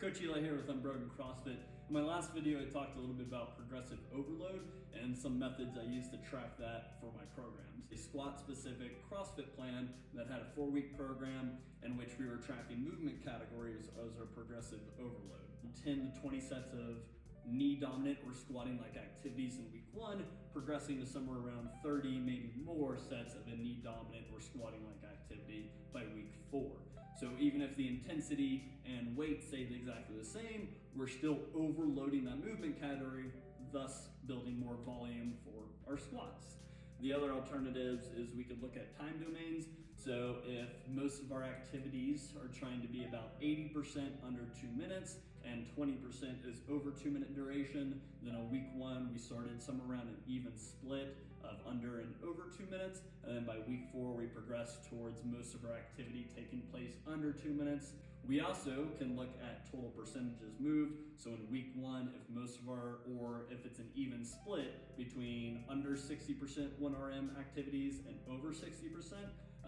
Coach Eli here with Unbroken CrossFit. In my last video, I talked a little bit about progressive overload and some methods I use to track that for my programs. A squat-specific CrossFit plan that had a 4-week program in which we were tracking movement categories as our progressive overload. 10 to 20 sets of knee dominant or squatting like activities in week 1, progressing to somewhere around 30, maybe more sets of a knee dominant or squatting like activity by week 4. So even if the intensity and weight stayed exactly the same, we're still overloading that movement category, thus building more volume for our squats. The other alternatives is we could look at time domains. So if most of our activities are trying to be about 80% under 2 minutes and 20% is over 2 minute duration, then on week 1, we started somewhere around an even split of under and over 2 minutes. And then by week 4, we progressed towards most of our activity taking place under 2 minutes. We also can look at total percentages moved. So in week 1, if most of or if it's an even split between under 60% 1RM activities and over 60%,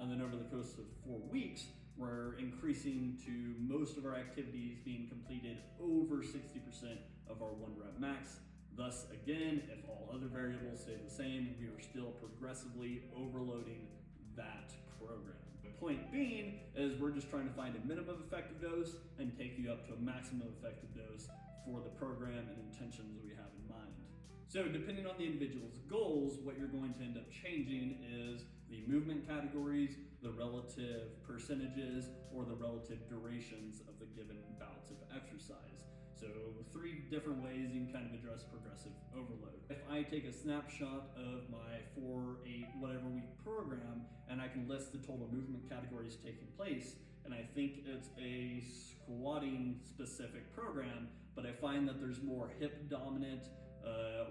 and then over the course of 4 weeks, we're increasing to most of our activities being completed over 60% of our 1 rep max. Thus, again, if all other variables stay the same, we are still progressively overloading that program. The point being is we're just trying to find a minimum effective dose and take you up to a maximum effective dose for the program and intentions we have in mind. So depending on the individual's goals, what you're going to end up changing is the movement categories, the relative percentages, or the relative durations of the given bouts of exercise. So 3 different ways you can kind of address progressive overload. If I take a snapshot of my 4, 8, whatever week program, and I can list the total movement categories taking place, and I think it's a squatting specific program, but I find that there's more hip dominant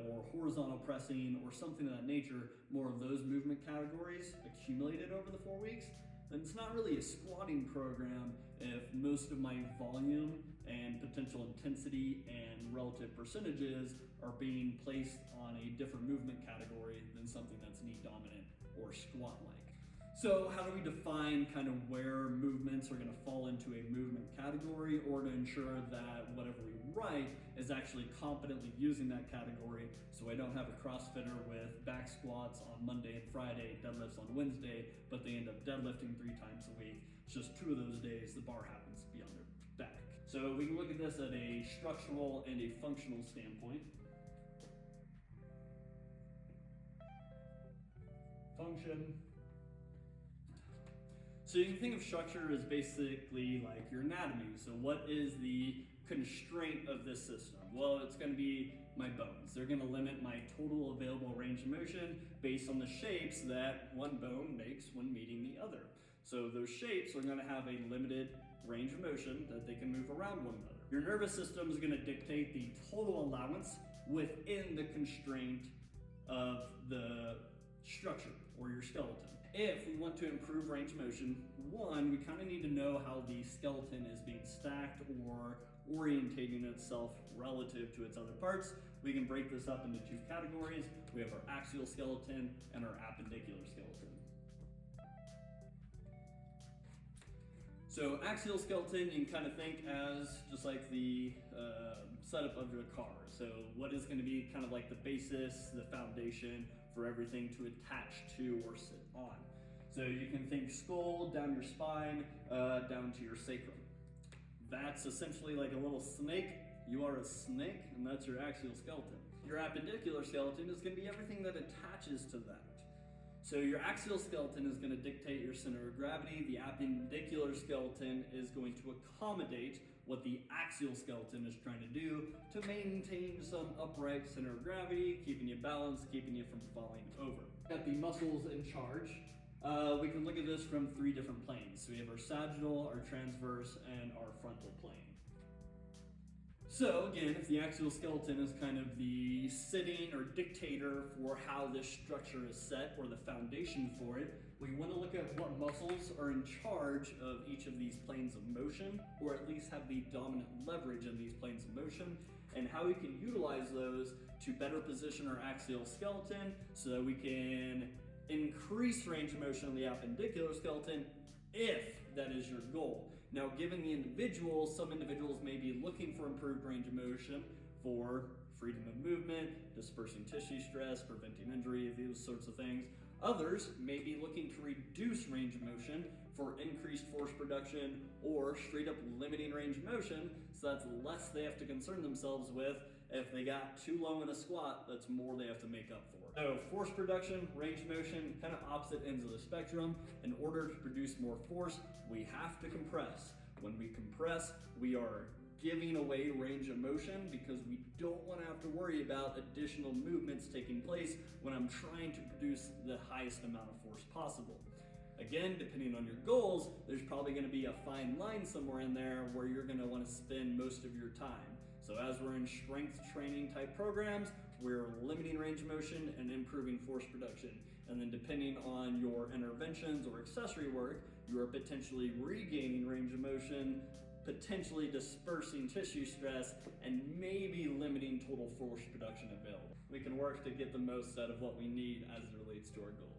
or horizontal pressing or something of that nature, more of those movement categories accumulated over the 4 weeks, then it's not really a squatting program if most of my volume and potential intensity and relative percentages are being placed on a different movement category than something that's knee dominant or squat-like. So how do we define kind of where movements are going to fall into a movement category, or to ensure that whatever we write is actually competently using that category, so I don't have a CrossFitter with back squats on Monday and Friday, deadlifts on Wednesday, but they end up deadlifting 3 times a week. It's just 2 of those days the bar happens to be on their back. So we can look at this at a structural and a functional standpoint. Function. So you can think of structure as basically like your anatomy. So what is the constraint of this system? Well, it's going to be my bones. They're going to limit my total available range of motion based on the shapes that one bone makes when meeting the other. So those shapes are going to have a limited range of motion that they can move around one another. Your nervous system is going to dictate the total allowance within the constraint of the structure or your skeleton. If we want to improve range of motion, 1, we kind of need to know how the skeleton is being stacked or orientating itself relative to its other parts. We can break this up into 2 categories. We have our axial skeleton and our appendicular skeleton. So axial skeleton, you can kind of think as just like the setup of your car. So what is going to be kind of like the basis, the foundation for everything to attach to or sit on. So you can think skull, down your spine, down to your sacrum. That's essentially like a little snake. You are a snake, and that's your axial skeleton. Your appendicular skeleton is going to be everything that attaches to that. So your axial skeleton is going to dictate your center of gravity. The appendicular skeleton is going to accommodate what the axial skeleton is trying to do to maintain some upright center of gravity, keeping you balanced, keeping you from falling over. Got the muscles in charge. We can look at this from 3 different planes. So we have our sagittal, our transverse, and our frontal plane. So again, if the axial skeleton is kind of the sitting or dictator for how this structure is set or the foundation for it, we want to look at what muscles are in charge of each of these planes of motion, or at least have the dominant leverage in these planes of motion, and how we can utilize those to better position our axial skeleton so that we can increase range of motion on the appendicular skeleton if that is your goal. Now, Now, given the individual, some individuals may be looking for improved range of motion for freedom of movement, dispersing tissue stress, preventing injury, these sorts of things. Others may be looking to reduce range of motion for increased force production or straight up limiting range of motion, so that's less they have to concern themselves with. If they got too low in a squat, that's more they have to make up for. So force production, range of motion, kind of opposite ends of the spectrum. In order to produce more force, we have to compress. When we compress, we are giving away range of motion because we don't want to have to worry about additional movements taking place when I'm trying to produce the highest amount of force possible. Again, depending on your goals, there's probably going to be a fine line somewhere in there where you're going to want to spend most of your time. So as we're in strength training type programs, we're limiting range of motion and improving force production. And then depending on your interventions or accessory work, you are potentially regaining range of motion, potentially dispersing tissue stress, and maybe limiting total force production available. We can work to get the most out of what we need as it relates to our goals.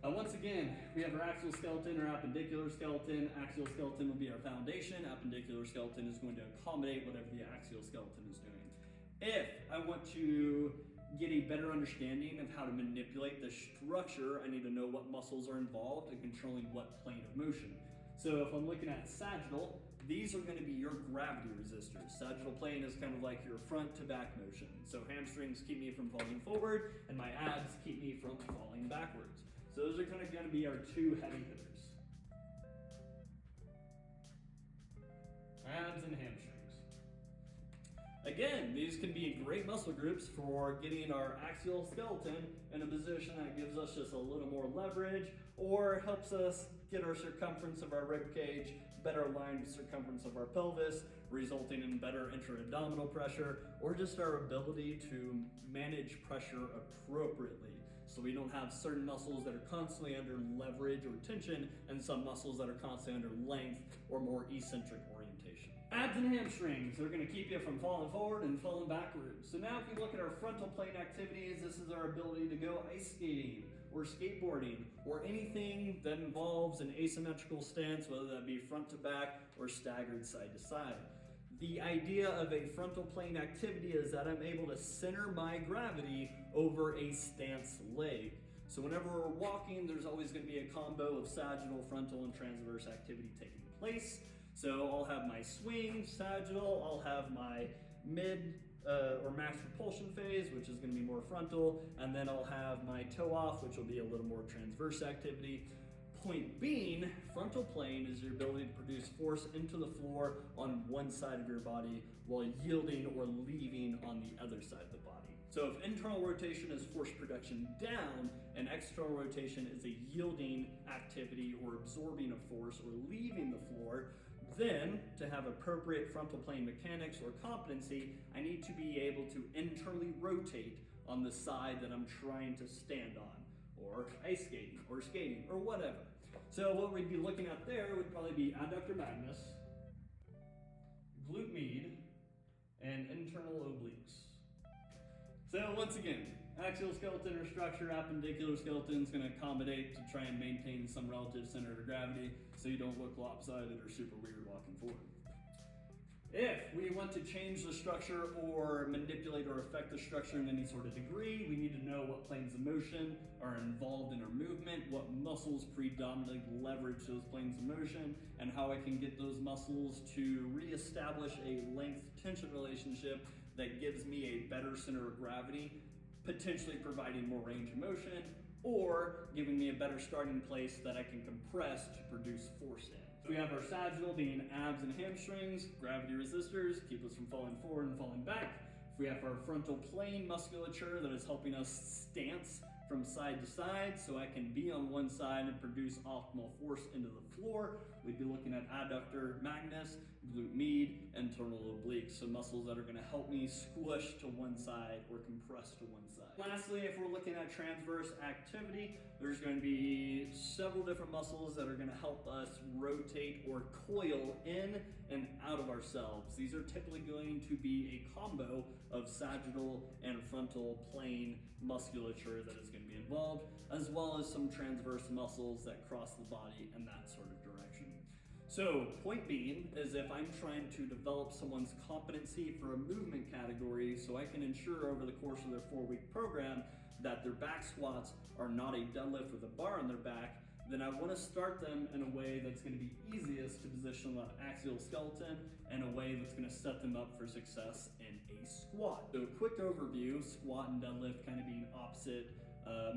Once again, we have our axial skeleton or appendicular skeleton. Axial skeleton will be our foundation. Appendicular skeleton is going to accommodate whatever the axial skeleton is doing. If I want to get a better understanding of how to manipulate the structure, I need to know what muscles are involved in controlling what plane of motion. So if I'm looking at sagittal, these are going to be your gravity resistors. Sagittal plane is kind of like your front to back motion. So hamstrings keep me from falling forward, and my abs keep me from falling backwards. So those are kind of going to be our two heavy hitters. Abs and hamstrings. Again, these can be great muscle groups for getting our axial skeleton in a position that gives us just a little more leverage or helps us get our circumference of our rib cage better aligned with circumference of our pelvis, resulting in better intra-abdominal pressure, or just our ability to manage pressure appropriately. So we don't have certain muscles that are constantly under leverage or tension and some muscles that are constantly under length or more eccentric orientation. Abs and hamstrings are going to keep you from falling forward and falling backwards. So now if you look at our frontal plane activities, this is our ability to go ice skating or skateboarding or anything that involves an asymmetrical stance, whether that be front to back or staggered side to side. The idea of a frontal plane activity is that I'm able to center my gravity over a stance leg. So whenever we're walking, there's always going to be a combo of sagittal, frontal, and transverse activity taking place. So I'll have my swing, sagittal, I'll have my mid or max propulsion phase, which is going to be more frontal, and then I'll have my toe off, which will be a little more transverse activity. Point being, frontal plane is your ability to produce force into the floor on one side of your body while yielding or leaving on the other side of the body. So if internal rotation is force production down and external rotation is a yielding activity or absorbing of force or leaving the floor, then to have appropriate frontal plane mechanics or competency, I need to be able to internally rotate on the side that I'm trying to stand on, or ice skating, or skating, or whatever. So what we'd be looking at there would probably be adductor magnus, glute med, and internal obliques. So once again, axial skeleton or structure, appendicular skeleton is going to accommodate to try and maintain some relative center of gravity so you don't look lopsided or super weird walking forward. If we want to change the structure or manipulate or affect the structure in any sort of degree, we need to know what planes of motion are involved in our movement, what muscles predominantly leverage those planes of motion, and how I can get those muscles to reestablish a length-tension relationship that gives me a better center of gravity, potentially providing more range of motion, or giving me a better starting place that I can compress to produce force in. So we have our sagittal being abs and hamstrings, gravity resistors, keep us from falling forward and falling back. If we have our frontal plane musculature that is helping us stance from side to side so I can be on one side and produce optimal force into the floor, we'd be looking at adductor magnus, glute med, internal obliques, so muscles that are going to help me squish to one side or compress to one side. Lastly, if we're looking at transverse activity, there's going to be several different muscles that are going to help us rotate or coil in and out of ourselves. These are typically going to be a combo of sagittal and frontal plane musculature that is going to be involved, as well as some transverse muscles that cross the body in that sort of direction. So point being is if I'm trying to develop someone's competency for a movement category so I can ensure over the course of their 4-week program that their back squats are not a deadlift with a bar on their back, then I want to start them in a way that's going to be easiest to position that axial skeleton and a way that's going to set them up for success in a squat. So a quick overview, squat and deadlift kind of being opposite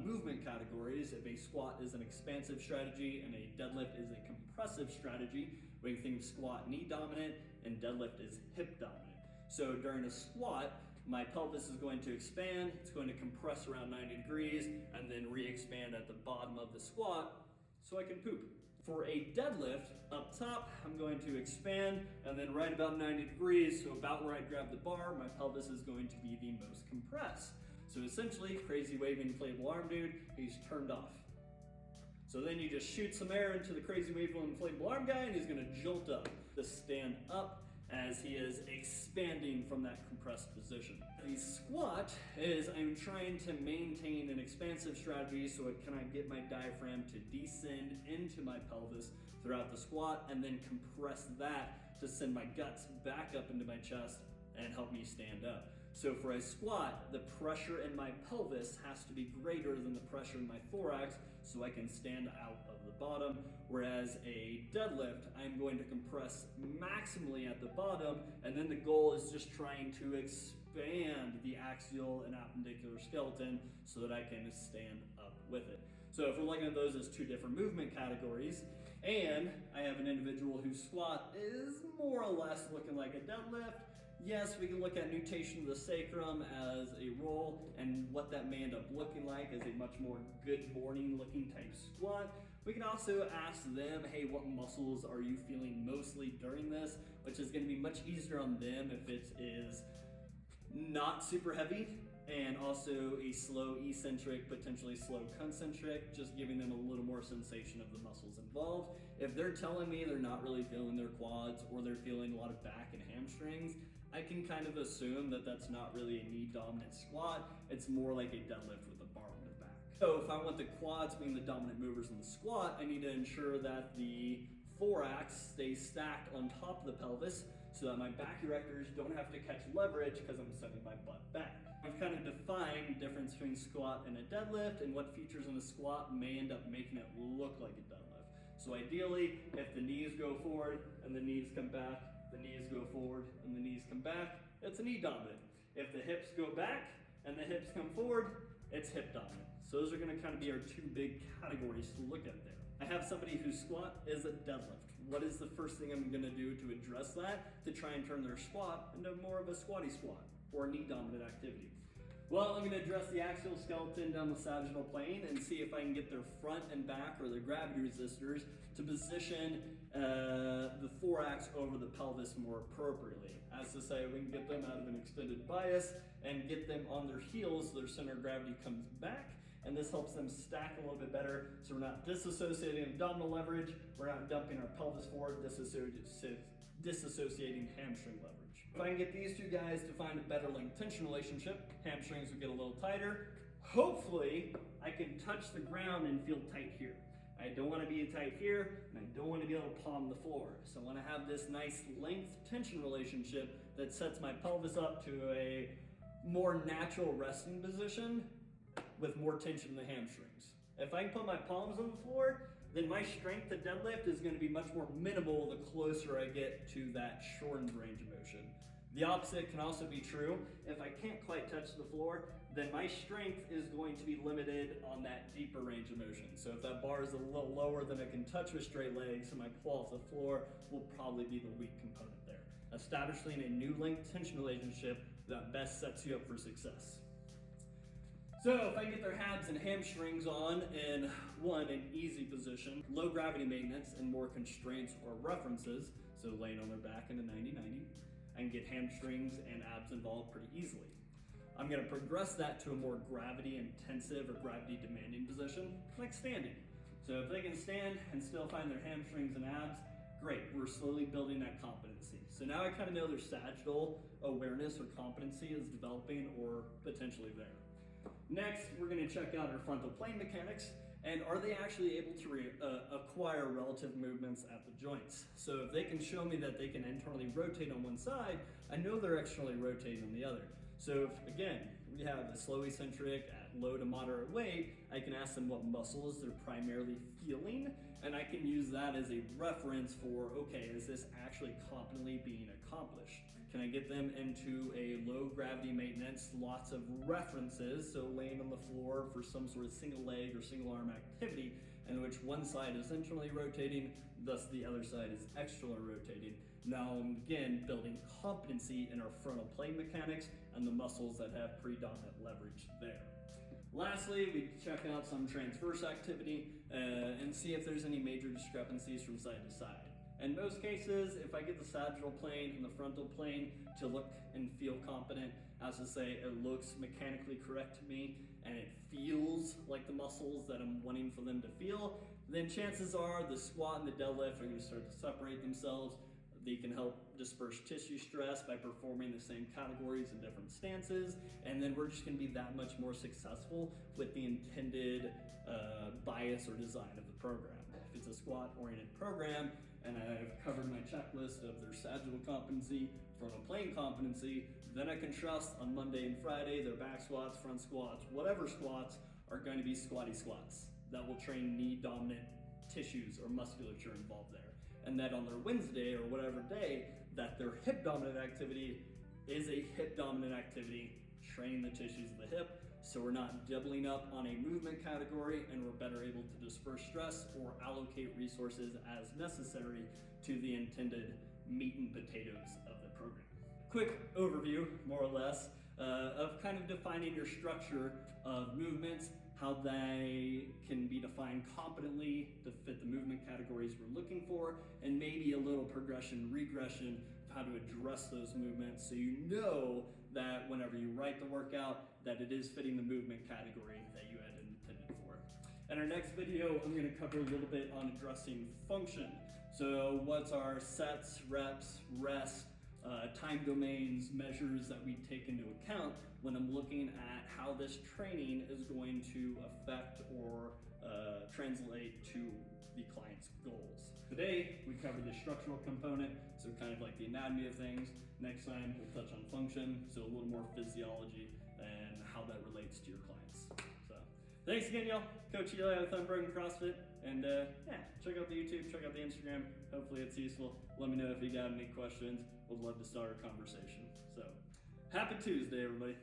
movement categories. If a squat is an expansive strategy and a deadlift is a compressive strategy, we can think of squat knee dominant and deadlift is hip dominant. So during a squat, my pelvis is going to expand, it's going to compress around 90 degrees and then re-expand at the bottom of the squat so I can poop. For a deadlift, up top, I'm going to expand and then right about 90 degrees, so about where I grab the bar, my pelvis is going to be the most compressed. So essentially, crazy waving inflatable arm dude, he's turned off. So then you just shoot some air into the crazy waving inflatable arm guy and he's gonna jolt up to stand up as he is expanding from that compressed position. The squat is I'm trying to maintain an expansive strategy so it can I get my diaphragm to descend into my pelvis throughout the squat and then compress that to send my guts back up into my chest and help me stand up. So for a squat, the pressure in my pelvis has to be greater than the pressure in my thorax so I can stand out of the bottom. Whereas a deadlift, I'm going to compress maximally at the bottom, and then the goal is just trying to expand the axial and appendicular skeleton so that I can stand up with it. So if we're looking at those as two different movement categories, and I have an individual whose squat is more or less looking like a deadlift, yes, we can look at nutation of the sacrum as a roll and what that may end up looking like as a much more good morning looking type squat. We can also ask them, hey, what muscles are you feeling mostly during this? Which is going to be much easier on them if it is not super heavy and also a slow eccentric, potentially slow concentric, just giving them a little more sensation of the muscles involved. If they're telling me they're not really feeling their quads or they're feeling a lot of back and hamstrings, I can kind of assume that that's not really a knee dominant squat. It's more like a deadlift with a bar on their back. So if I want the quads being the dominant movers in the squat, I need to ensure that the thorax stays stacked on top of the pelvis so that my back erectors don't have to catch leverage because I'm sending my butt back. We've kind of defined the difference between squat and a deadlift and what features in a squat may end up making it look like a deadlift. So ideally, if the knees go forward and the knees come back, the knees go forward and the knees come back, it's a knee dominant. If the hips go back and the hips come forward, it's hip dominant. So those are gonna kind of be our two big categories to look at there. I have somebody whose squat is a deadlift. What is the first thing I'm gonna do to address that to try and turn their squat into more of a squatty squat or a knee dominant activity? Well, I'm gonna address the axial skeleton down the sagittal plane and see if I can get their front and back or their gravity resistors to position the thorax over the pelvis more appropriately. As to say, we can get them out of an extended bias and get them on their heels so their center of gravity comes back, and this helps them stack a little bit better so we're not disassociating abdominal leverage, we're not dumping our pelvis forward, disassociating hamstring leverage. If I can get these two guys to find a better length tension relationship, hamstrings will get a little tighter. Hopefully, I can touch the ground and feel tight here. I don't want to be tight here, and I don't want to be able to palm the floor. So I want to have this nice length tension relationship that sets my pelvis up to a more natural resting position with more tension in the hamstrings. If I can put my palms on the floor, then my strength to deadlift is going to be much more minimal the closer I get to that shortened range of motion. The opposite can also be true. If I can't quite touch the floor, then my strength is going to be limited on that deeper range of motion. So if that bar is a little lower than I can touch with straight legs, and my pull off the floor will probably be the weak component there. Establishing a new length tension relationship that best sets you up for success. So if I get their abs and hamstrings on in an easy position, low gravity maintenance and more constraints or references, so laying on their back in a 90-90, I can get hamstrings and abs involved pretty easily. I'm gonna progress that to a more gravity intensive or gravity demanding position, like standing. So if they can stand and still find their hamstrings and abs, great, we're slowly building that competency. So now I kind of know their sagittal awareness or competency is developing or potentially there. Next, we're going to check out our frontal plane mechanics And are they actually able to acquire relative movements at the joints? So if they can show me that they can internally rotate on one side, I know they're externally rotating on the other. So if, again, we have a slow eccentric at low to moderate weight, I can ask them what muscles they're primarily feeling, and I can use that as a reference for, okay, is this actually competently being accomplished? Can I get them into a low gravity maintenance, lots of references, so laying on the floor for some sort of single leg or single arm activity, in which one side is internally rotating, thus the other side is externally rotating. Now I'm again building competency in our frontal plane mechanics and the muscles that have predominant leverage there. Lastly, we check out some transverse activity and see if there's any major discrepancies from side to side. In most cases, if I get the sagittal plane and the frontal plane to look and feel competent, as to say it looks mechanically correct to me and it feels like the muscles that I'm wanting for them to feel, then chances are the squat and the deadlift are going to start to separate themselves. They can help disperse tissue stress by performing the same categories in different stances, and then we're just going to be that much more successful with the intended bias or design of the program. If it's a squat-oriented program, and I've covered my checklist of their sagittal competency, frontal plane competency, then I can trust on Monday and Friday their back squats, front squats, whatever squats are going to be squatty squats that will train knee-dominant tissues or musculature involved there. And that on their Wednesday or whatever day, that their hip dominant activity is a hip dominant activity, training the tissues of the hip, so we're not doubling up on a movement category and we're better able to disperse stress or allocate resources as necessary to the intended meat and potatoes of the program. Quick overview, more or less, of kind of defining your structure of movements, how they can be defined competently to fit the movement categories we're looking for, and maybe a little progression, regression of how to address those movements so you know that whenever you write the workout, that it is fitting the movement category that you had intended for. In our next video, I'm going to cover a little bit on addressing function. So what's our sets, reps, rest, time domains, measures that we take into account when I'm looking at how this training is going to affect or translate to the client's goals. Today, we covered the structural component, so kind of like the anatomy of things. Next time, we'll touch on function, so a little more physiology and how that relates to your clients. So, thanks again, y'all. Coach Eli with Unbroken CrossFit. And yeah, check out the YouTube, check out the Instagram. Hopefully it's useful. Let me know if you got any questions. Would love to start a conversation. So, happy Tuesday, everybody.